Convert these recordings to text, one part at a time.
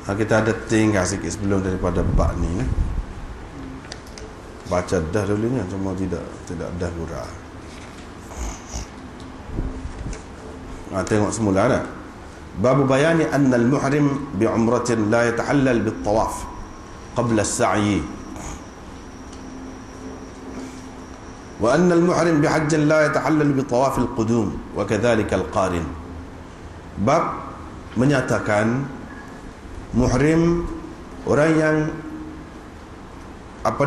Kita ada tinggal sikit sebelum daripada bab ni. Baca dah dulunya, cuma tidak dah hurah. Tengok semula dah. Bab bayani anna al-muhrim bi umratin la yatahallal bit tawaf qabla as-sa'yi. Wa anna al-muhrim bi hajjin la yatahallal bi tawaf al-qudum wa kadhalika al-qarin. Bab menyatakan muhrim, orang yang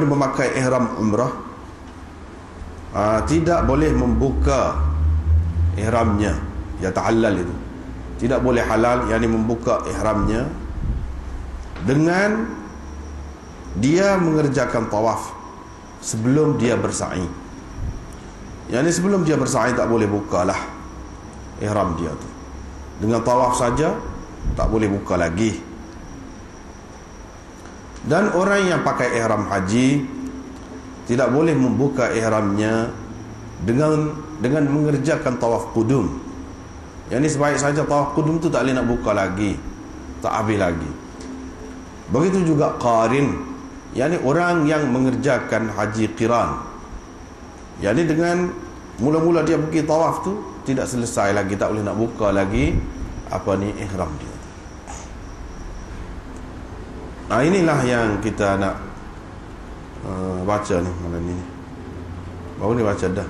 memakai ihram umrah, tidak boleh membuka ihramnya, ya tahallal itu. Tidak boleh halal, yakni membuka ihramnya dengan dia mengerjakan tawaf sebelum dia bersa'i. Yakni sebelum dia bersa'i tak boleh bukalah ihram dia tu. Dengan tawaf saja tak boleh buka lagi. Dan orang yang pakai ihram haji tidak boleh membuka ihramnya dengan mengerjakan tawaf qudum. Yang ini sebaik saja tawaf qudum tu tak boleh nak buka lagi, tak habis lagi. Begitu juga qarin, yakni orang yang mengerjakan haji qiran. Yakni dengan mula-mula dia pergi tawaf tu tidak selesai lagi, tak boleh nak buka lagi ihram dia. Inilah yang kita nak baca ni malam ni. Baru ni baca dah.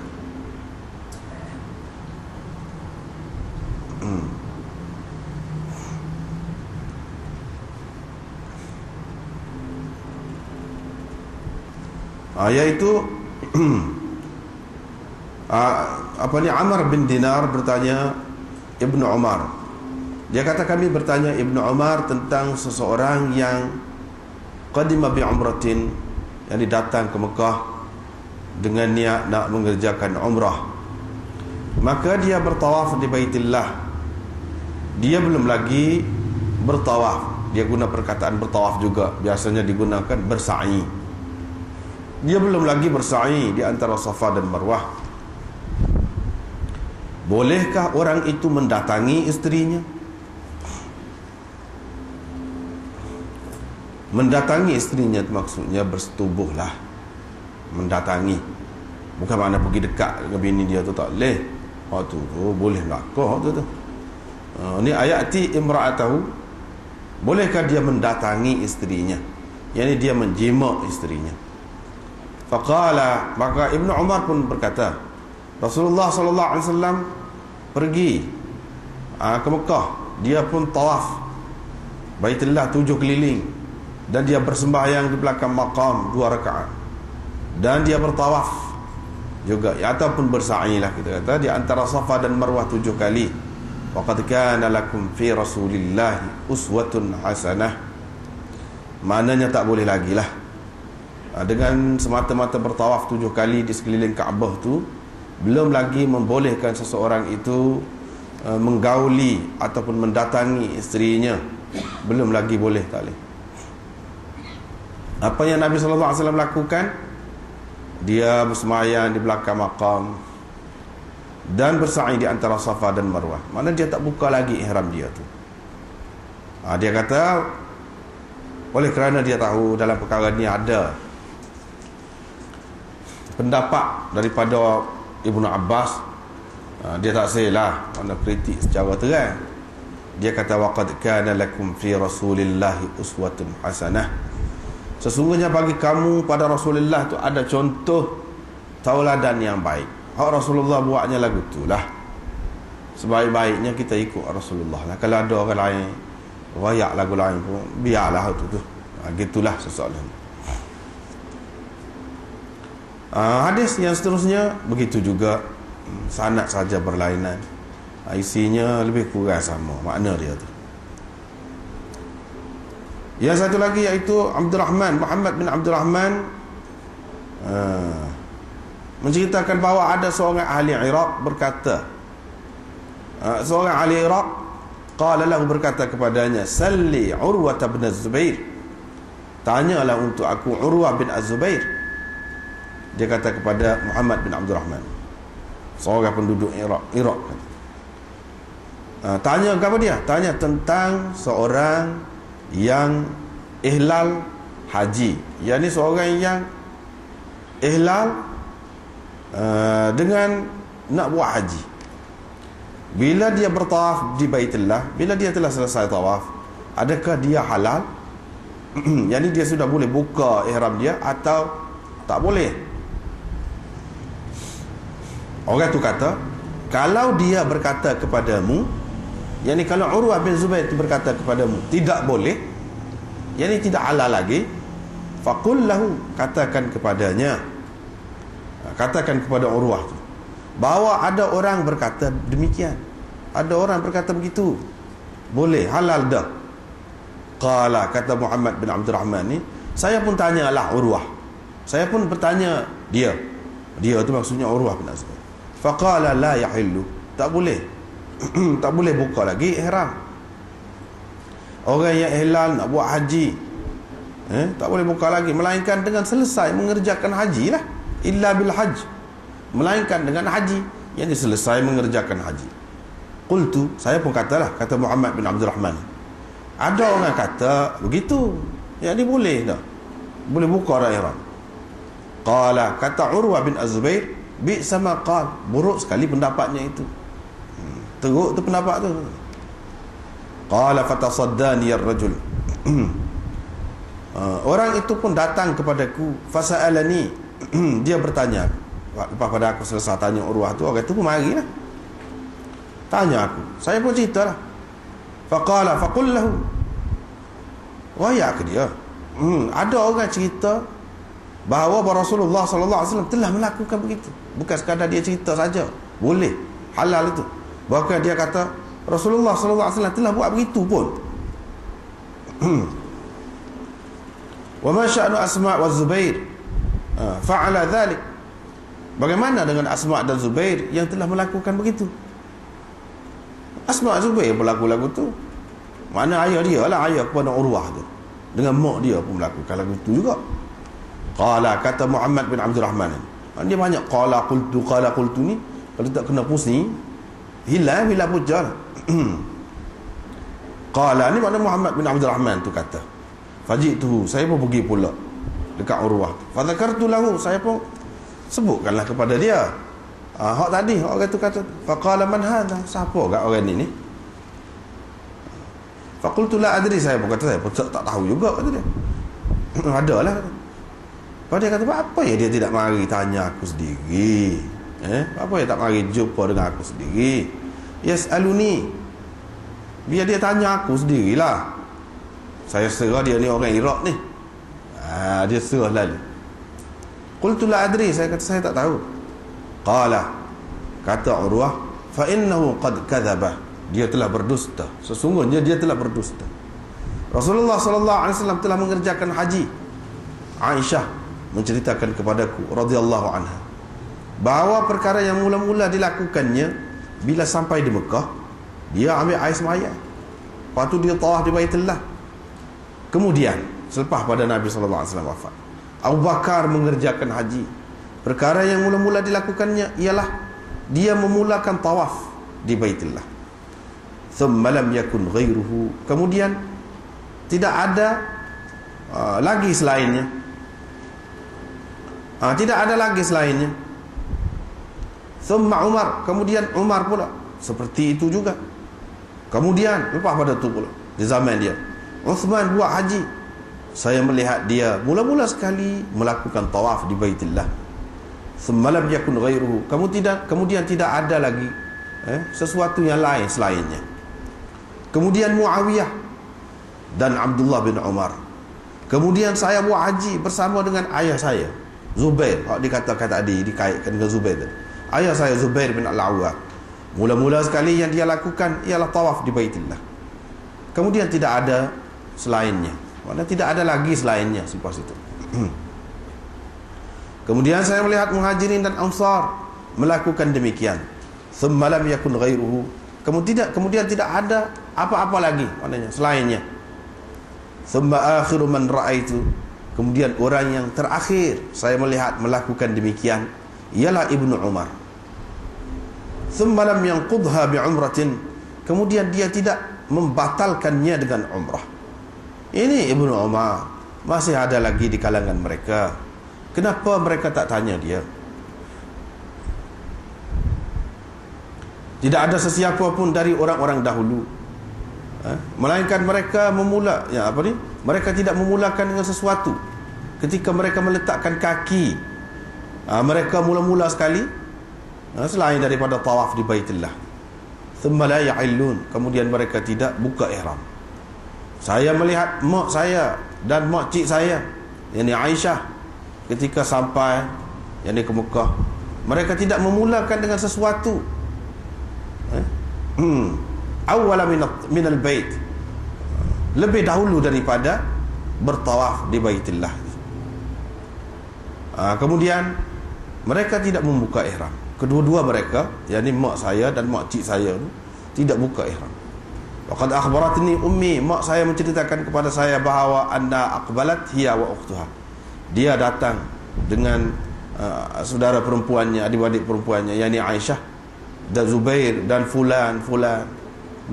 Iaitu Amr bin Dinar bertanya Ibnu Umar. Dia kata kami bertanya Ibnu Umar tentang seseorang yang qadima bi umratin, yang datang ke Mekah dengan niat nak mengerjakan umrah. Maka dia bertawaf di Baitillah. Dia belum lagi bertawaf. Dia guna perkataan bertawaf juga, biasanya digunakan bersa'i. Dia belum lagi bersa'i di antara Safa dan Marwah. Bolehkah orang itu mendatangi isterinya? Mendatangi isterinya maksudnya bersetubuhlah. Mendatangi, bukan makna pergi dekat dengan bini dia tu, tak boleh. Tu boleh melakah tu. Ni ayati imra'atahu, bolehkah dia mendatangi isterinya, yakni dia menjima isterinya. Faqala, maka Ibnu Umar pun berkata, Rasulullah sallallahu alaihi wasallam pergi ke Mekah, dia pun tawaf Baitullah 7 keliling, dan dia bersembahyang di belakang maqam 2 rakaat, dan dia bertawaf juga, ataupun bersa'i lah kita kata, di antara Safa dan Marwah 7 kali. Waqad kana lakum fi Rasulillahi uswatun hasanah. Maknanya tak boleh lagi lah dengan semata-mata bertawaf 7 kali di sekeliling Kaabah tu, belum lagi membolehkan seseorang itu menggauli ataupun mendatangi isterinya, belum lagi boleh, tak boleh. Apa yang Nabi SAW lakukan, dia bersemayam di belakang maqam dan bersa'i di antara Safa dan Marwah. Mana dia tak buka lagi ihram dia tu. Dia kata, oleh kerana dia tahu dalam perkara ni ada pendapat daripada Ibnu Abbas, dia tak salah mana kritik secara terang. Dia kata, waqad kana lakum fi Rasulillahi uswatun hasanah. Sesungguhnya bagi kamu pada Rasulullah tu ada contoh tauladan yang baik. Hak Rasulullah buatnya lagu tu lah. Sebaik-baiknya kita ikut Rasulullah lah. Kalau ada orang lain rayak lagu lain pun, biarlah tu. Gitulah soalan. Hadis yang seterusnya begitu juga, sanad saja berlainan, isinya lebih kurang sama makna dia tu. Yang satu lagi iaitu Muhammad bin Abdurrahman menceritakan bahawa ada seorang ahli Iraq berkata, seorang ahli Iraq qala lahu, berkata kepadanya, salli Urwah bin Az-Zubair, tanyalah untuk aku Urwah bin Az-Zubair. Dia kata kepada Muhammad bin Abdurrahman, seorang penduduk Iraq. Tanya kepada dia, tanya tentang seorang yang ihlal haji, yakni seorang yang ihlal dengan nak buat haji. Bila dia bertawaf di Baitullah, bila dia telah selesai tawaf, adakah dia halal? Yakni dia sudah boleh buka ihram dia atau tak boleh? Orang tu kata, kalau dia berkata kepadamu, yakni kalau Urwah bin Zubair itu berkata kepadamu tidak boleh, yakni tidak halal lagi, faqul lahu, katakan kepadanya, katakan kepada Urwah tu, bahawa ada orang berkata demikian, ada orang berkata begitu, boleh, halal dah. Qala, kata Muhammad bin Abdul Rahman ni, saya pun tanyalah Urwah, saya pun bertanya dia tu maksudnya Urwah bin Zubair. Faqala la yahillu, tak boleh tak boleh buka lagi ihram. Orang yang ihlal nak buat haji, tak boleh buka lagi, melainkan dengan selesai mengerjakan haji lah. Illa bil hajj, melainkan dengan haji, yang selesai mengerjakan haji. Qultu, saya pun katalah, kata Muhammad bin Abdul Rahman, ada orang kata begitu, yang ni boleh dah, boleh buka dah ihram. Qala, kata Urwah bin Az-Zubair, bi sama qal, buruk sekali pendapatnya itu, teruk tu pendapat tu. Qala fatasaddani ar-rajul, orang itu pun datang kepadaku, fasa'alani, dia bertanya. Lepas pada aku selesai tanya Urwah tu, orang tu pun marilah tanya aku, saya pun ceritalah. Faqala faqul lahu, wayak dia, ada orang cerita bahawa Rasulullah sallallahu alaihi wasallam telah melakukan begitu, bukan sekadar dia cerita saja, boleh, halal itu, bahkan dia kata Rasulullah sallallahu alaihi wasallam telah buat begitu pun. Wa ma sya'nu Asma' wa Zubair fa'ala dhalik, bagaimana dengan Asma' dan Zubair yang telah melakukan begitu? Asma' Zubair berlaku lagu tu, mana ayah dia lah, ayah kepada Urwah tu, dengan mak dia pun melakukan lagu tu juga. Qala, kata Muhammad bin Abdul Rahman, dia banyak qala qultu ni, kalau tak kena pusing hilang bila pujar. Qala ni makna Muhammad bin Abdul Rahman tu kata, faji'tuhu, saya pun pergi pula dekat Urwah, fadzakartu lahu, saya pun sebutkanlah kepada dia hak tadi, orang tu kata. Faqala man hadha, siapa kat orang ni? Faqultu la adri, saya pun kata saya pun tak tahu juga, kata dia. Adalah. Lepas dia kata, apa ya dia tidak mari tanya aku sendiri, apa ya tak mari jumpa dengan aku sendiri? Yas'aluni, biar dia tanya aku sendirilah, saya serah dia ni orang Iraq ni, dia serah lalu. Qultu la adri, saya kata saya tak tahu. Qala, kata Urwah, fa innahu qad kadzaba, dia telah berdusta, sesungguhnya dia telah berdusta. Rasulullah sallallahu alaihi wasallam telah mengerjakan haji. Aisyah menceritakan kepadaku radhiyallahu anha bahawa perkara yang mula-mula dilakukannya bila sampai di Mekah, dia ambil air sembahyang, lepas tu dia tawaf di Baitullah. Kemudian selepas pada Nabi sallallahu alaihi wasallam wafat, Abu Bakar mengerjakan haji. Perkara yang mula-mula dilakukannya ialah dia memulakan tawaf di Baitullah. Thumma lam yakun ghairuhu, kemudian tidak ada lagi selainnya, tidak ada lagi selainnya. Thumma Umar, kemudian Umar pula seperti itu juga. Kemudian lepas pada itu pula di zaman dia, Uthman buat haji. Saya melihat dia mula-mula sekali melakukan tawaf di Baitullah. Thumma lam yakun ghairuhu, kemudian tidak ada lagi sesuatu yang lain selainnya. Kemudian Muawiyah dan Abdullah bin Umar. Kemudian saya buat haji bersama dengan ayah saya Zubair, dikatakan tadi dikaitkan dengan Zubair tadi. Ayah saya Zubair bin Al-Awwam, mula-mula sekali yang dia lakukan ialah tawaf di Baitullah. Kemudian tidak ada selainnya, maknanya tidak ada lagi selainnya selepas itu. Kemudian saya melihat Muhajirin dan Ansar melakukan demikian. Thumma lam yakun ghairuhu, kemudian tidak ada apa-apa lagi maknanya selainnya. Thumma akhiru man ra'aitu, kemudian orang yang terakhir saya melihat melakukan demikian ialah Ibnu Umar. Thumma lam yanqudha bi umratin, kemudian dia tidak membatalkannya dengan umrah. Ini Ibnu Umar masih ada lagi di kalangan mereka. Kenapa mereka tak tanya dia? Tidak ada sesiapa pun dari orang-orang dahulu, melainkan mereka mereka tidak memulakan dengan sesuatu. Ketika mereka meletakkan kaki, mereka mula-mula sekali, selain daripada tawaf di Baitullah, thumma la ya'illun, kemudian mereka tidak buka ihram. Saya melihat mak saya dan mak cik saya, yakni Aisyah, ketika sampai yakni ke Mekah, mereka tidak memulakan dengan sesuatu. Awwala minal bait, lebih dahulu daripada bertawaf di Baitullah. Kemudian mereka tidak membuka ihram. Kedua-dua mereka, yakni mak saya dan mak cik saya, tidak buka ihram. Waqad akhbaratni ummi, mak saya menceritakan kepada saya bahawa anna aqbalat hiya wa ukhtuha, dia datang dengan saudara perempuannya, adik-adik perempuannya, yakni Aisyah dan Zubair dan fulan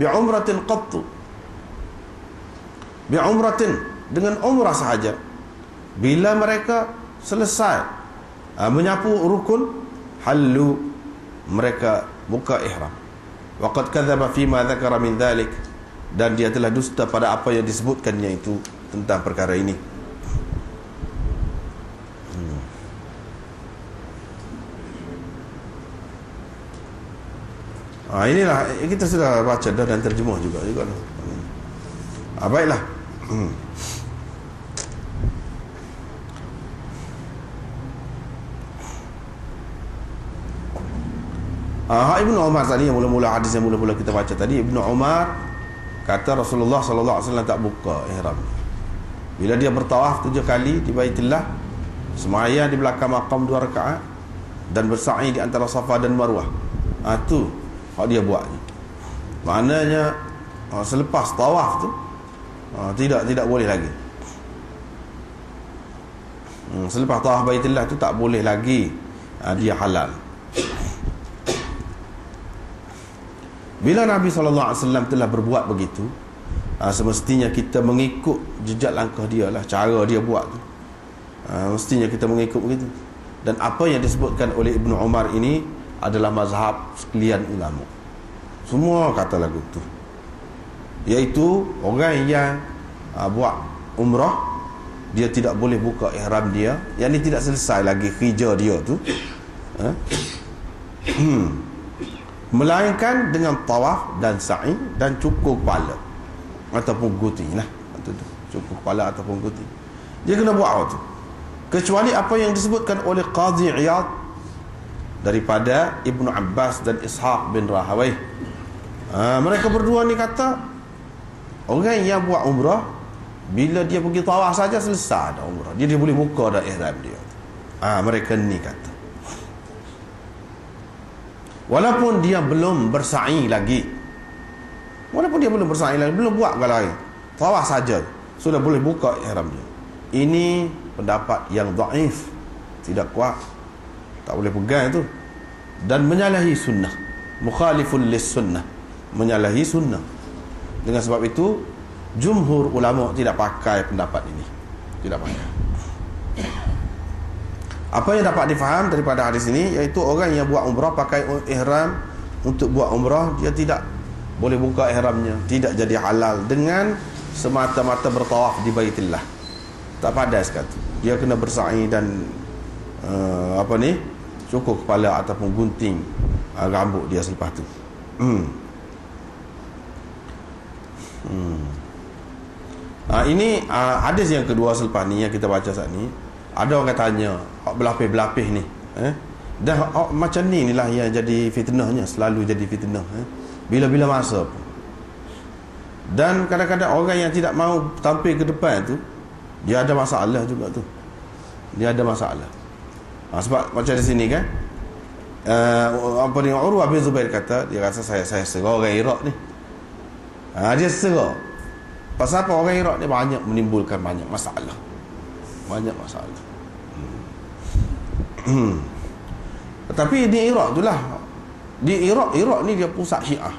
bi'umratin qattu, bi'umratin, dengan umrah sahaja. Bila mereka selesai menyapu rukun, hallu, mereka buka ihram. Waqad kadzaba fima dzakara min dzalik, dan dia telah dusta pada apa yang disebutkannya itu tentang perkara ini. Inilah kita sudah baca dan terjemah juga. Baiklah. Ibnu Umar tadi, yang mula-mula hadis yang mula-mula kita baca tadi, Ibnu Umar kata Rasulullah sallallahu alaihi wasallam tak buka ihram. Bila dia bertawaf 7 kali di Baitullah, sembahyang di belakang maqam 2 rakaat dan bersa'i di antara Safa dan Marwah. Tu hak dia buat ni. Maknanya selepas tawaf tu tidak boleh lagi. Selepas tawaf Baitullah tu tak boleh lagi dia halal. Bila Nabi SAW telah berbuat begitu, semestinya kita mengikut jejak langkah dia lah, cara dia buat tu. Mestinya kita mengikut begitu. Dan apa yang disebutkan oleh Ibnu Umar ini adalah mazhab sekalian ulama. Semua kata lagu tu, iaitu orang yang buat umrah, dia tidak boleh buka ihram dia, yang ni tidak selesai lagi kerja dia tu, melainkan dengan tawaf dan sa'i dan cukur kepala ataupun guti lah. Cukur kepala ataupun guti, dia kena buat tu, kecuali apa yang disebutkan oleh Qadhi Iyad daripada Ibnu Abbas dan Ishaq bin Rahawai. Mereka berdua ni kata orang yang buat umrah, bila dia pergi tawaf saja selesai dah umrah, dia boleh buka dah ihram dia. Mereka ni kata, walaupun dia belum bersa'i lagi, belum buat galai, tawaf saja sudah boleh buka ihram dia. Ini pendapat yang dhaif, tidak kuat, tak boleh pegang itu, dan menyalahi sunnah, mukhalifun lis sunnah, menyalahi sunnah. Dengan sebab itu jumhur ulama tidak pakai pendapat ini, tidak pakai. Apa yang dapat difaham daripada hadis ini, iaitu orang yang buat umrah pakai ihram untuk buat umrah, dia tidak boleh buka ihramnya, tidak jadi halal dengan semata-mata bertawaf di Baitullah. Tak pandai sekali, dia kena bersa'i dan cukur kepala ataupun gunting rambut dia selepas tu. Ini hadis yang kedua selepas ni yang kita baca saat ni. Ada orang tanya, berlapis-berlapis ni, dah macam ni lah yang jadi fitnahnya, selalu jadi fitnah, bila-bila masa pun. Dan kadang-kadang orang yang tidak mau tampil ke depan tu, dia ada masalah juga tu, dia ada masalah. Sebab macam di sini kan, Urwah bin Zubair kata, dia rasa saya serah orang Iraq ni. Dia serah pasal apa? Orang Iraq ni banyak menimbulkan banyak masalah. Tetapi di Iraq itulah, di Iraq ni dia pusat Syiah.